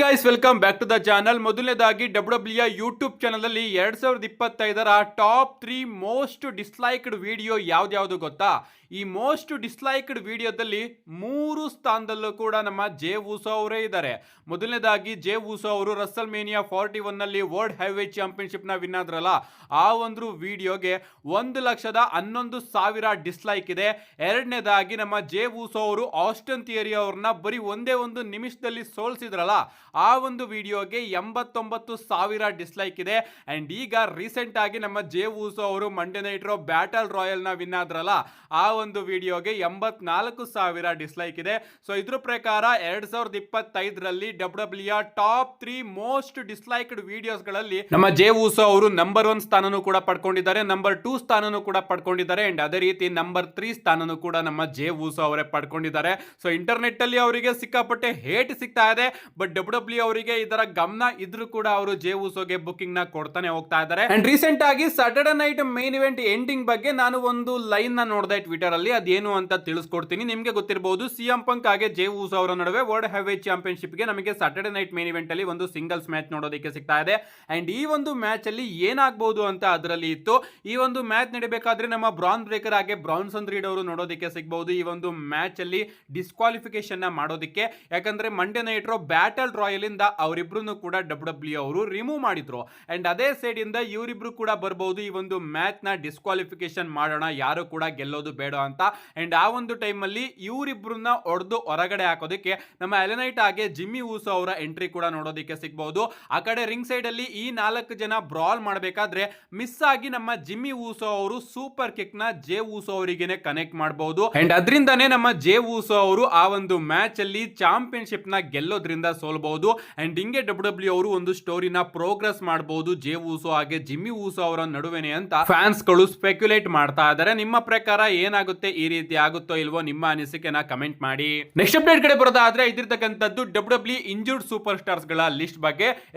Guys, welcome back to the channel. ಮೊದಲನೇದಾಗಿ W YouTube channel ಅಲ್ಲಿ 2025 top 3 most ಡಿಸ್ಲೈಕ್ಡ್ video ಯಾವ್ದು ಗೊತ್ತಾ? ಈ ಮೋಸ್ಟ್ ಡಿಸ್ಲೈಕ್ಡ್ ವಿಡಿಯೋದಲ್ಲಿ 3 ಸ್ಥಾನದಲ್ಲೂ ಕೂಡ ನಮ್ಮ ಜೇ ಉಸೋ ಅವರೇ ಇದ್ದಾರೆ. ಮೊದಲನೇದಾಗಿ ಜೇ ಉಸೋ ಅವರು ರಸಲ್ ಮೇನಿಯಾ 41 ನಲ್ಲಿ ವರ್ಲ್ಡ್ ಹೆವಿವೇಟ್ ಚಾಂಪಿಯನ್ಶಿಪ್ ನ ವಿನ್ ಆದ್ರಲ್ಲ, ಆ ಒಂದು ವಿಡಿಯೋಗೆ 1,11,000 ಡಿಸ್ಲೈಕ್ ಇದೆ. ಎರಡನೇದಾಗಿ ನಮ್ಮ ಜೇ ಉಸೋ ಅವರು ಆಸ್ಟನ್ ಥಿಯರಿ ಅವ್ರನ್ನ ಬರೀ ಒಂದೇ ಒಂದು ನಿಮಿಷದಲ್ಲಿ ಸೋಲ್ಸಿದ್ರಲ್ಲ, ಆ ಒಂದು ವಿಡಿಯೋಗೆ 89,000 ಡಿಸ್ಲೈಕ್ ಇದೆ. ಅಂಡ್ ಈಗ ರೀಸೆಂಟ್ ಆಗಿ ನಮ್ಮ ಜೇ ಉಸೋ ಅವರು Monday night raw battle royal ನ ವಿನ್ ಆದ್ರಲ್ಲ, ಆ ಒಂದು ವಿಡಿಯೋಗೆ 84,000 ಡಿಸ್ಲೈಕ್ ಇದೆ. ಸೊ ಇದ್ರ ಪ್ರಕಾರ 2025 ಡಬ್ಲ್ಯೂ ಟಾಪ್ 3 ಮೋಸ್ಟ್ ಡಿಸ್ಲೈಕ್ಡ್ ವಿಡಿಯೋಸ್ ಗಳಲ್ಲಿ ನಮ್ಮ ಜೇ ಉಸೋ ಅವರು ನಂಬರ್ 1 ಸ್ಥಾನನೂ ಕೂಡ ಪಡ್ಕೊಂಡಿದ್ದಾರೆ, ನಂಬರ್ 2 ಸ್ಥಾನನೂ ಕೂಡ ಪಡ್ಕೊಂಡಿದ್ದಾರೆ. ಅಂಡ್ ಅದೇ ರೀತಿ ನಂಬರ್ 3 ಸ್ಥಾನನೂ ಕೂಡ ನಮ್ಮ ಜೇ ಉಸೋ ಅವರೇ ಪಡ್ಕೊಂಡಿದ್ದಾರೆ. ಸೊ ಇಂಟರ್ನೆಟ್ ಅಲ್ಲಿ ಅವರಿಗೆ ಸಿಕ್ಕಾಪಟ್ಟೆ ಹೇಟ್ ಸಿಗ್ತಾ ಇದೆ. ಬಟ್ ಡಬ್ಲ್ಯೂ ಅವರಿಗೆ ಇದರ ಗಮನ ಇದ್ರೂ ಕೂಡ ಅವರು ಜೇ ಉಸೋಗೆ ಬುಕಿಂಗ್ ನ ಕೊಡ್ತಾನೆ ಹೋಗ್ತಾ ಇದ್ದಾರೆ. ಅಂಡ್ ರೀಸೆಂಟ್ ಆಗಿ Saturday night main event ending ಬಗ್ಗೆ ನಾನು ಒಂದು ಲೈನ್ ನ ನೋಡಿದೆ ಟ್ವಿಟರ್ ಅಲ್ಲಿ. ಅದೇನು ಅಂತ ತಿಳಿಸ್ಕೊಡ್ತೀನಿ. ನಿಮ್ಗೆ ಗೊತ್ತಿರಬಹುದು, ಸಿಎಂ ಪಂಕ್ ಹಾಗೆ ಜೇ ಉಸೋ ಅವರ ನಡುವೆ ವರ್ಲ್ಡ್ ಹೆವಿವೇಟ್ ಚಾಂಪಿಯನ್ಶಿಪ್ ಗೆ ನಮಗೆ ಸಾಟರ್ಡೆ ನೈಟ್ ಮೇನ್ ಇವೆಂಟ್ ಅಲ್ಲಿ ಒಂದು ಸಿಂಗಲ್ಸ್ ಮ್ಯಾಚ್ ನೋಡೋದಕ್ಕೆ ಸಿಗ್ತಾ ಇದೆ. ಅಂಡ್ ಈ ಒಂದು ಮ್ಯಾಚ್ ಅಲ್ಲಿ ಏನಾಗಬಹುದು ಅಂತ ಅದರಲ್ಲಿ ಇತ್ತು. ಈ ಒಂದು ಮ್ಯಾಚ್ ನಡಿಬೇಕಾದ್ರೆ ನಮ್ಮ ಬ್ರಾನ್ ಬ್ರೇಕರ್ ಹಾಗೆ ಬ್ರಾನ್ಸನ್ ರೀಡ್ ಅವರು ನೋಡೋದಕ್ಕೆ ಸಿಗಬಹುದು ಈ ಒಂದು ಮ್ಯಾಚ್ ಅಲ್ಲಿ ಡಿಸ್ಕ್ವಾಲಿಫಿಕೇಶನ್ ನ ಮಾಡೋದಕ್ಕೆ. ಯಾಕಂದ್ರೆ Monday night raw battle royal ಇಂದ ಅವರಿಬ್ರು ಕೂಡ ಡಬ್ಲ್ಯೂ ಅವರು ರಿಮೂವ್ ಮಾಡಿದ್ರು. ಅಂಡ್ ಅದೇ ಸೈಡ್ ಇಂದ ಇವರಿಬ್ರು ಕೂಡ ಬರಬಹುದು ಈ ಒಂದು ಮ್ಯಾಚ್ ನ ಡಿಸ್ಕ್ವಾಲಿಫಿಕೇಶನ್ ಮಾಡೋಣ, ಯಾರು ಕೂಡ ಗೆಲ್ಲೋದು ಬೇಡ ಅಂತ. ಅಂಡ್ ಆ ಒಂದು ಟೈಮ್ ಅಲ್ಲಿ ಇವರಿಬ್ರನ್ನ ಹೊಡೆದು ಹೊರಗಡೆ ಹಾಕೋದಕ್ಕೆ ನಮ್ಮ ಎಲೆನೈಟ್ ಹಾಗೆ ಜಿಮ್ಮಿ ಉಸೋ ಅವರ ಎಂಟ್ರಿ ಕೂಡ ನೋಡೋದಕ್ಕೆ ಸಿಗಬಹುದು. ಆ ಕಡೆ ರಿಂಗ್ ಸೈಡ್ ಅಲ್ಲಿ ಈ 4 ಜನ ಬ್ರಾಲ್ ಮಾಡಬೇಕಾದ್ರೆ ಮಿಸ್ ಆಗಿ ನಮ್ಮ ಜಿಮ್ಮಿ ಉಸೋ ಅವರು ಸೂಪರ್ ಕಿಕ್ ನ ಜೇ ಉಸೋ ಅವರಿಗೆ ಕನೆಕ್ಟ್ ಮಾಡಬಹುದು. ಅಂಡ್ ಅದರಿಂದಾನೇ ನಮ್ಮ ಜೇ ಉಸೋ ಅವರು ಆ ಒಂದು ಮ್ಯಾಚ್ ಅಲ್ಲಿ ಚಾಂಪಿಯನ್ಶಿಪ್ ನ ಗೆಲ್ಲೋದ್ರಿಂದ ಸೋಲ್ಬಹುದು. ಅಂಡ್ ಹಿಂಗೆ ಡಬ್ಲ್ಯೂ ಅವರು ಒಂದು ಸ್ಟೋರಿನ ಪ್ರೋಗ್ರೆಸ್ ಮಾಡಬಹುದು ಜೇ ಉಸೋ ಹಾಗೆ ಜಿಮ್ಮಿ ಉಸೋ ಅವರ ನಡುವೆನೆ ಅಂತ ಫ್ಯಾನ್ಸ್ ಗಳು ಸ್ಪೆಕ್ಯುಲೇಟ್ ಮಾಡ್ತಾ ಇದ್ದಾರೆ. ನಿಮ್ಮ ಪ್ರಕಾರ ಏನಾಗುತ್ತೆ, ಈ ರೀತಿ ಆಗುತ್ತೋ ಇಲ್ವೋ, ನಿಮ್ಮ ಅನಿಸಿಕೆನ ಕಮೆಂಟ್ ಮಾಡಿ. ನೆಕ್ಸ್ಟ್ ಅಪ್ಡೇಟ್ ಕಡೆ ಬರೋದಾದ್ರೆ ಇದಿರ್ತಕ್ಕಂಥದ್ದು ಡಬ್ಲ್ಯೂ ಇಂಜೂರ್ಡ್ ಸೂಪರ್ ಸ್ಟಾರ್ಸ್ ಗಳ ಲಿಸ್ಟ್ ಬಗ್ಗೆ.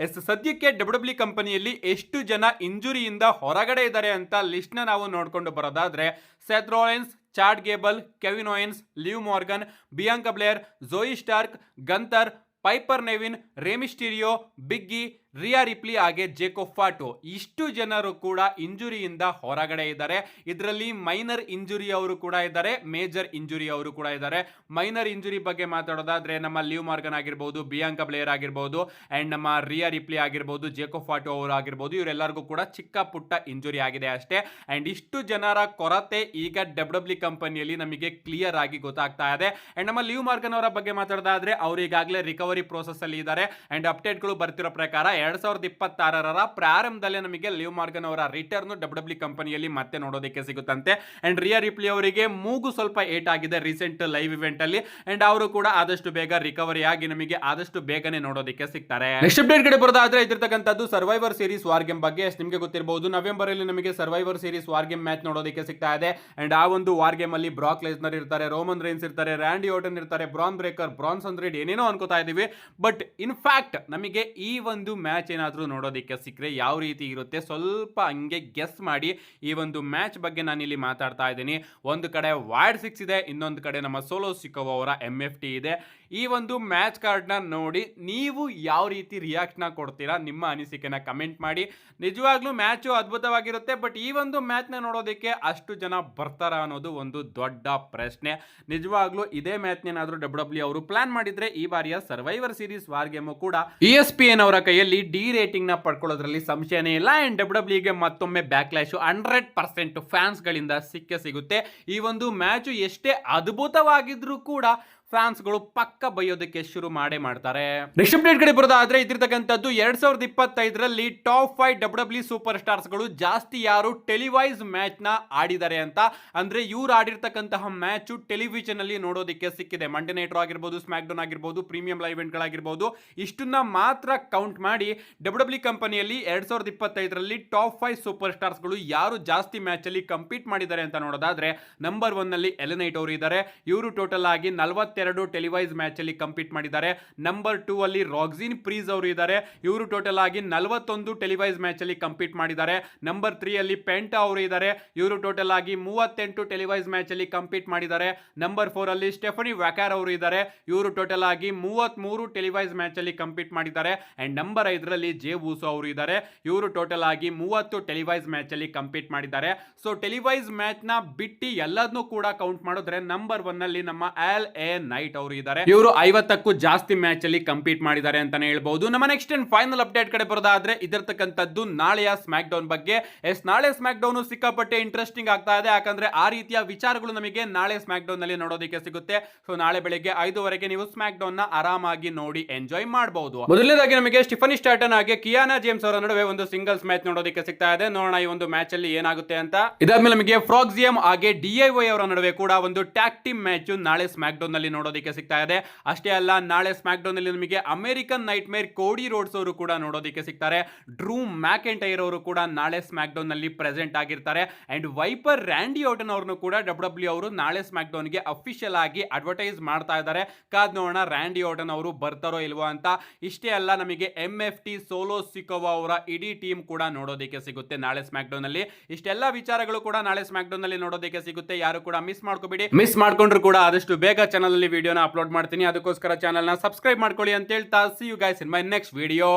ಸದ್ಯಕ್ಕೆ ಡಬ್ಲ್ಯೂ ಕಂಪನಿಯಲ್ಲಿ ಎಷ್ಟು ಜನ ಇಂಜುರಿಯಿಂದ ಹೊರಗಡೆ ಇದ್ದಾರೆ ಅಂತ ಲಿಸ್ಟ್ ನ ನಾವು ನೋಡ್ಕೊಂಡು ಬರೋದಾದ್ರೆ Seth Rollins, Chad Gable, Kevin Owens, Liv Morgan, Bianca Belair, Zoey Stark, Gunther, Piper Niven, Rey Mysterio, Big E, Rhea Ripley ಹಾಗೆ ಜೇಕೋಬ್ ಫಾಟೋ, ಇಷ್ಟು ಜನರು ಕೂಡ ಇಂಜುರಿಯಿಂದ ಹೊರಗಡೆ ಇದ್ದಾರೆ. ಇದರಲ್ಲಿ ಮೈನರ್ ಇಂಜುರಿ ಅವರು ಕೂಡ ಇದ್ದಾರೆ, ಮೇಜರ್ ಇಂಜುರಿ ಅವರು ಕೂಡ ಇದ್ದಾರೆ. ಮೈನರ್ ಇಂಜುರಿ ಬಗ್ಗೆ ಮಾತಾಡೋದಾದ್ರೆ ನಮ್ಮ ಲಿವ್ ಮಾರ್ಗನ್ ಆಗಿರ್ಬೋದು, ಬಿಯಾಂಕಾ ಬ್ಲೇಯರ್ ಆಗಿರ್ಬೋದು, ಅಂಡ್ ನಮ್ಮ ರಿಯಾ ರಿಪ್ಲಿ ಆಗಿರ್ಬೋದು, ಜೇಕೋಬ್ ಫಾಟೋ ಅವರು ಆಗಿರ್ಬೋದು, ಇವರೆಲ್ಲರಿಗೂ ಕೂಡ ಚಿಕ್ಕ ಪುಟ್ಟ ಇಂಜುರಿ ಆಗಿದೆ ಅಷ್ಟೇ. ಅಂಡ್ ಇಷ್ಟು ಜನರ ಕೊರತೆ ಈಗ ಡಬ್ಲ್ಯೂ ಕಂಪನಿಯಲ್ಲಿ ನಮಗೆ ಕ್ಲಿಯರ್ ಆಗಿ ಗೊತ್ತಾಗ್ತಾ ಇದೆ. ಅಂಡ್ ನಮ್ಮ ಲಿವ್ ಮಾರ್ಗನ್ ಅವರ ಬಗ್ಗೆ ಮಾತಾಡೋದಾದ್ರೆ ಅವರು ಈಗಾಗಲೇ ರಿಕವರಿ ಪ್ರೋಸೆಸ್ ಅಲ್ಲಿ ಇದ್ದಾರೆ. ಅಂಡ್ ಅಪ್ಡೇಟ್ ಗಳು ಬರ್ತಿರೋ ಪ್ರಕಾರ 2026 ಪ್ರಾರಂಭದಲ್ಲೇ ನಮಗೆ ಲಿವ್ ಮಾರ್ಗನ್ ಅವರ ರಿಟರ್ನ್ ಡಬ್ಲ್ಯೂ ಕಂಪನಿಯಲ್ಲಿ ಮತ್ತೆ ನೋಡೋದಕ್ಕೆ ಸಿಗುತ್ತಂತೆ. ಅಂಡ್ ರಿಯಾ ರಿಪ್ಲಿ ಅವರಿಗೆ ಮೂಗು ಸ್ವಲ್ಪ ಏಟ್ ಆಗಿದೆ ರೀಸೆಂಟ್ ಲೈವ್ ಇವೆಂಟ್ ಅಲ್ಲಿ. ಅಂಡ್ ಅವರು ಕೂಡ ಆದಷ್ಟು ಬೇಗ ರಿಕವರಿ ಆಗಿ ನಮಗೆ ಆದಷ್ಟು ಬೇಗನೆ ನೋಡೋದಕ್ಕೆ ಸಿಗ್ತಾರೆ. ನೆಕ್ಸ್ಟ್ ಅಪ್ಡೇಟ್ ಕಡೆ ಬರೋದಾದ್ರೆ ಇದಿರ್ತಕ್ಕಂಥದ್ದು ಸರ್ವೈವರ್ ಸೀರೀಸ್ ವಾರ್ ಗೇಮ್ ಬಗ್ಗೆ. ನಿಮಗೆ ಗೊತ್ತಿರಬಹುದು, ನವೆಂಬರ್ ಅಲ್ಲಿ ನಮಗೆ survivor series war game match ನೋಡೋದಕ್ಕೆ ಸಿಗ್ತಾ ಇದೆ. ಅಂಡ್ ಆ ಒಂದು ವಾರ್ ಗೇಮ್ ಅಲ್ಲಿ ಬ್ರಾಕ್ ಲೆಸ್ನರ್ ಇರ್ತಾರೆ, ರೋಮನ್ ರೈನ್ಸ್ ಇರ್ತಾರೆ, ರ್ಯಾಂಡಿ ಓರ್ಟನ್ ಇರ್ತಾರೆ, ಬ್ರಾನ್ ಬ್ರೇಕರ್, ಬ್ರಾನ್ಸನ್ ರೀಡ್, ಏನೇನೋ ಅನ್ಕೋತಾ ಇದೀವಿ. ಬಟ್ ಇನ್ ಫ್ಯಾಕ್ಟ್ ನಮಗೆ ಈ ಒಂದು ಮ್ಯಾಚ್ ಏನಾದರೂ ನೋಡೋದಕ್ಕೆ ಸಿಕ್ಕರೆ ಯಾವ ರೀತಿ ಇರುತ್ತೆ ಸ್ವಲ್ಪ ಹಂಗೆ ಗೆಸ್ ಮಾಡಿ. ಈ ಒಂದು ಮ್ಯಾಚ್ ಬಗ್ಗೆ ನಾನು ಇಲ್ಲಿ ಮಾತಾಡ್ತಾ ಇದ್ದೀನಿ. ಒಂದು ಕಡೆ ವಾಯ್ಡ್ 6 ಇದೆ, ಇನ್ನೊಂದು ಕಡೆ ನಮ್ಮ ಸೋಲೋ ಸಿಕೋವಾ ಅವರ MFT ಇದೆ. ಈ ಒಂದು ಮ್ಯಾಚ್ ಕಾರ್ಡ್ನ ನೋಡಿ ನೀವು ಯಾವ ರೀತಿ ರಿಯಾಕ್ಷನ್ ಕೊಡ್ತೀರಾ, ನಿಮ್ಮ ಅನಿಸಿಕೆನ ಕಮೆಂಟ್ ಮಾಡಿ. ನಿಜವಾಗ್ಲೂ ಮ್ಯಾಚು ಅದ್ಭುತವಾಗಿರುತ್ತೆ, ಬಟ್ ಈ ಒಂದು ಮ್ಯಾಚ್ನ ನೋಡೋದಕ್ಕೆ ಅಷ್ಟು ಜನ ಬರ್ತಾರ ಅನ್ನೋದು ಒಂದು ದೊಡ್ಡ ಪ್ರಶ್ನೆ. ನಿಜವಾಗ್ಲೂ ಇದೇ ಮ್ಯಾಚ್ನೇನಾದರೂ ಡಬ್ಲ್ಯೂ ಅವರು ಪ್ಲಾನ್ ಮಾಡಿದ್ರೆ ಈ ಬಾರಿಯ ಸರ್ವೈವರ್ ಸೀರೀಸ್ ವಾರ್ ಗೇಮು ಕೂಡ ESPN ಅವರ ಕೈಯಲ್ಲಿ ಡಿ ರೇಟಿಂಗ್ ನ ಪಡ್ಕೊಳ್ಳೋದ್ರಲ್ಲಿ ಸಂಶಯನೇ ಇಲ್ಲ. ಅಂಡ್ ಡಬ್ಲ್ಯೂಗೆ ಮತ್ತೊಮ್ಮೆ ಬ್ಯಾಕ್ಲಾಶ್ 100% ಫ್ಯಾನ್ಸ್ ಗಳಿಂದ ಸಿಗುತ್ತೆ. ಈ ಒಂದು ಮ್ಯಾಚ್ ಎಷ್ಟೇ ಅದ್ಭುತವಾಗಿದ್ರೂ ಕೂಡ ಫ್ಯಾನ್ಸ್ ಗಳು ಪಕ್ಕ ಬೈಯೋದಕ್ಕೆ ಶುರು ಮಾಡ್ತಾರೆ. ನೆಕ್ಸ್ಟ್ ಅಪ್ಡೇಟ್ ಕಡೆ ಬರೋದಾದ್ರೆ ಇದಿರ್ತಕ್ಕಂಥದ್ದು 2025 ಟಾಪ್ 5 ಡಬ್ಲ್ಯೂ ಸೂಪರ್ ಸ್ಟಾರ್ಸ್ ಗಳು ಜಾಸ್ತಿ ಯಾರು ಟೆಲಿವೈಸ್ ಮ್ಯಾಚ್ ನ ಆಡಿದ್ದಾರೆ ಅಂತ. ಅಂದ್ರೆ ಇವ್ರು ಆಡಿರ್ತಕ್ಕಂತಹ ಮ್ಯಾಚ್ ಟೆಲಿವಿಷನ್ ಅಲ್ಲಿ ನೋಡೋದಕ್ಕೆ ಸಿಕ್ಕಿದೆ. ಮಂಡೇ ನೈಟ್ ರೋ ಆಗಿರ್ಬೋದು, ಸ್ಮ್ಯಾಕ್ ಡೌನ್ ಆಗಿರ್ಬೋದು, ಪ್ರೀಮಿಯಂ ಲೈವ್ ಇವೆಂಟ್ ಗಳಾಗಿರ್ಬೋದು, ಇಷ್ಟನ್ನ ಮಾತ್ರ ಕೌಂಟ್ ಮಾಡಿ ಡಬ್ಲ್ಯೂ ಕಂಪನಿಯಲ್ಲಿ 2025 ಟಾಪ್ 5 ಸೂಪರ್ ಸ್ಟಾರ್ಸ್ ಗಳು ಯಾರು ಜಾಸ್ತಿ ಮ್ಯಾಚ್ ಅಲ್ಲಿ ಕಂಪೀಟ್ ಮಾಡಿದ್ದಾರೆ ಅಂತ ನೋಡೋದಾದ್ರೆ ನಂಬರ್ 1 ನಲ್ಲಿ ಎಲೆನೈಟ್ ಅವರು ಇದ್ದಾರೆ. ಇವರು ಟೋಟಲ್ ಆಗಿ 40 52 ಟೆಲಿವೈಸ್ ಮ್ಯಾಚ್ ಅಲ್ಲಿ ಕಂಪೀಟ್ ಮಾಡಿದ್ದಾರೆ. ನಂಬರ್ 2 ಅಲ್ಲಿ ರಾಕ್ಸಿನ್ ಪ್ರೀಸ್ ಅವರು ಇದ್ದಾರೆ, ಇವರು ಟೋಟಲ್ ಆಗಿ 41 ಟೆಲಿವೈಸ್ ಮ್ಯಾಚ್ ಅಲ್ಲಿ ಕಂಪೀಟ್ ಮಾಡಿದ್ದಾರೆ. ನಂಬರ್ 3 ಅಲ್ಲಿ ಪೆಂಟಾ ಅವರು ಇದ್ದಾರೆ, ಇವರು ಟೋಟಲ್ ಆಗಿ 38 ಟೆಲಿವೈಸ್ ಮ್ಯಾಚ್ ಅಲ್ಲಿ ಕಂಪೀಟ್ ಮಾಡಿದ್ದಾರೆ. ನಂಬರ್ 4 ಅಲ್ಲಿ ಸ್ಟೆಫನಿ ವ್ಯಾಕ್ಯಾರ್ ಅವರು ಇದ್ದಾರೆ, ಇವರು ಟೋಟಲ್ ಆಗಿ 33 ಟೆಲಿವೈಸ್ ಮ್ಯಾಚ್ ಅಲ್ಲಿ ಕಂಪೀಟ್ ಮಾಡಿದ್ದಾರೆ. ಅಂಡ್ ನಂಬರ್ 5 ರಲ್ಲಿ ಜೇ ವೂಸೋ ಅವರು ಇದ್ದಾರೆ, ಇವರು ಟೋಟಲ್ ಆಗಿ 30 ಟೆಲಿವೈಸ್ ಮ್ಯಾಚ್ ಅಲ್ಲಿ ಕಂಪೀಟ್ ಮಾಡಿದ್ದಾರೆ. ಸೊ ಟೆಲಿವೈಸ್ ಮ್ಯಾಚ್ ನ ಬಿಟ್ಟು ಎಲ್ಲದನ್ನೂ ಕೂಡ ಕೌಂಟ್ ಮಾಡಿದ್ರೆ ನಂಬರ್ 1 ಅಲ್ಲಿ ನಮ್ಮ LA ನೈಟ್ ಅವರು ಇದ್ದಾರೆ, ಇವರು 50ಕ್ಕೂ ಜಾಸ್ತಿ ಮ್ಯಾಚ್ ಅಲ್ಲಿ ಕಂಪೀಟ್ ಮಾಡಿದ್ದಾರೆ ಅಂತಾನೆ ಹೇಳ್ಬಹುದು. ನಮ್ಮ ನೆಕ್ಸ್ಟ್ ಅಂಡ್ ಫೈನಲ್ ಅಪ್ಡೇಟ್ ಕಡೆ ಬರೋದಾದ್ರೆ ಇದರ್ತಕ್ಕಂಥದ್ದು ನಾಳೆಯ ಸ್ಮ್ಯಾಕ್ ಡೌನ್ ಬಗ್ಗೆ. ನಾಳೆ ಸ್ಮ್ಯಾಕ್ ಡೌನ್ ಸಿಕ್ಕಾಪಟ್ಟೆ ಇಂಟ್ರೆಸ್ಟಿಂಗ್ ಆಗ್ತಾ ಇದೆ, ಯಾಕಂದ್ರೆ ಆ ರೀತಿಯ ವಿಚಾರಗಳು ನಮಗೆ ನಾಳೆ ಸ್ಮ್ಯಾಕ್ ಡೌನ್ ನಲ್ಲಿ ನೋಡೋದಕ್ಕೆ ಸಿಗುತ್ತೆ. ಸೊ ನಾಳೆ ಬೆಳಿಗ್ಗೆ 5:00 ನೀವು ಸ್ಮ್ಯಾಕ್ ಡೌನ್ ನ ಆರಾಮಾಗಿ ನೋಡಿ ಎಂಜಾಯ್ ಮಾಡಬಹುದು. ಮೊದಲನೇದಾಗಿ ನಮಗೆ ಸ್ಟಿಫನಿ ಸ್ಟಾರ್ಟನ್ ಹಾಗೆ ಕಿಯಾನಾ ಜೇಮ್ಸ್ ಅವರ ನಡುವೆ ಒಂದು ಸಿಂಗಲ್ಸ್ ಮ್ಯಾಚ್ ನೋಡೋದಕ್ಕೆ ಸಿಗ್ತಾ ಇದೆ. ನೋಡೋಣ ಈ ಒಂದು ಮ್ಯಾಚ್ ಅಲ್ಲಿ ಏನಾಗುತ್ತೆ ಅಂತ. ಇದಾದ್ಮೇಲೆ ನಮಗೆ ಫ್ರಾಕ್ಸಿಯಂ ಹಾಗೆ DIY ಅವರ ನಡುವೆ ಕೂಡ ಒಂದು ಟ್ಯಾಗ್ ಟೀಮ್ ಮ್ಯಾಚ್ ನಾಳೆ ಸ್ಮ್ಯಾಕ್ ಡೌನ್ ನಲ್ಲಿ ನೋಡೋದಕ್ಕೆ ಸಿಗ್ತಾ ಇದೆ. ಅಷ್ಟೇ ಅಲ್ಲ, ನಾಳೆ ಸ್ಮ್ಯಾಕ್ ಡೌನ್ ನಲ್ಲಿ ನಮಗೆ ಅಮೆರಿಕನ್ ನೈಟ್ ಮೇರ್ ಕೋಡಿ ರೋಡ್ಸ್ ಅವರು ಕೂಡ ನೋಡೋದಕ್ಕೆ ಸಿಗ್ತಾರೆ. ಡ್ರೂ ಮ್ಯಾಕೆಂಟೈರ್ ಅವರು ಕೂಡ ನಾಳೆ ಸ್ಮ್ಯಾಕ್ ಡೌನ್ ನಲ್ಲಿ ಪ್ರೆಸೆಂಟ್ ಆಗಿರ್ತಾರೆ. ಅಂಡ್ ವೈಪರ್ ರ್ಯಾಂಡಿ ಆರ್ಟನ್ ಅವರನ್ನು ಕೂಡ WWE ಅವರು ನಾಳೆ ಸ್ಮ್ಯಾಕ್ ಡೌನ್ ಗೆ ಅಫಿಷಿಯಲ್ ಆಗಿ ಅಡ್ವರ್ಟೈಸ್ ಮಾಡ್ತಾ ಇದ್ದಾರೆ. ಕಾದ್ ನೋಡೋಣ ರ್ಯಾಂಡಿ ಆರ್ಟನ್ ಅವರು ಬರ್ತಾರೋ ಇಲ್ವೋ ಅಂತ. ಇಷ್ಟೇ ಅಲ್ಲ, ನಮಗೆ MFT ಸೋಲೋ ಸಿಕೋವಾ ಅವರ ಇಡೀ ಟೀಮ್ ಕೂಡ ನೋಡೋದಕ್ಕೆ ಸಿಗುತ್ತೆ ನಾಳೆ ಸ್ಮ್ಯಾಕ್ ಡೌನ್ ಅಲ್ಲಿ. ಇಷ್ಟೆಲ್ಲ ವಿಚಾರಗಳು ಕೂಡ ನಾಳೆ ಸ್ಮ್ಯಾಕ್ ಡೌನ್ ನಲ್ಲಿ ನೋಡೋದಕ್ಕೆ ಸಿಗುತ್ತೆ. ಯಾರು ಕೂಡ ಮಿಸ್ ಮಾಡ್ಕೋಬೇಡಿ. ಮಿಸ್ ಮಾಡ್ಕೊಂಡ್ರು ಕೂಡ ಆದಷ್ಟು ಬೇಗ ಚಾನಲ್ ಅಲ್ಲಿ ವಿಡಿಯೋನ ಅಪ್ಲೋಡ್ ಮಾಡ್ತೀನಿ, ಅದಕ್ಕೋಸ್ಕರ ಚಾನಲ್ ನ ಸಬ್ಸ್ಕ್ರೈಬ್ ಮಾಡ್ಕೊಳ್ಳಿ ಅಂತ ಹೇಳ್ತಾ see you guys in my next video.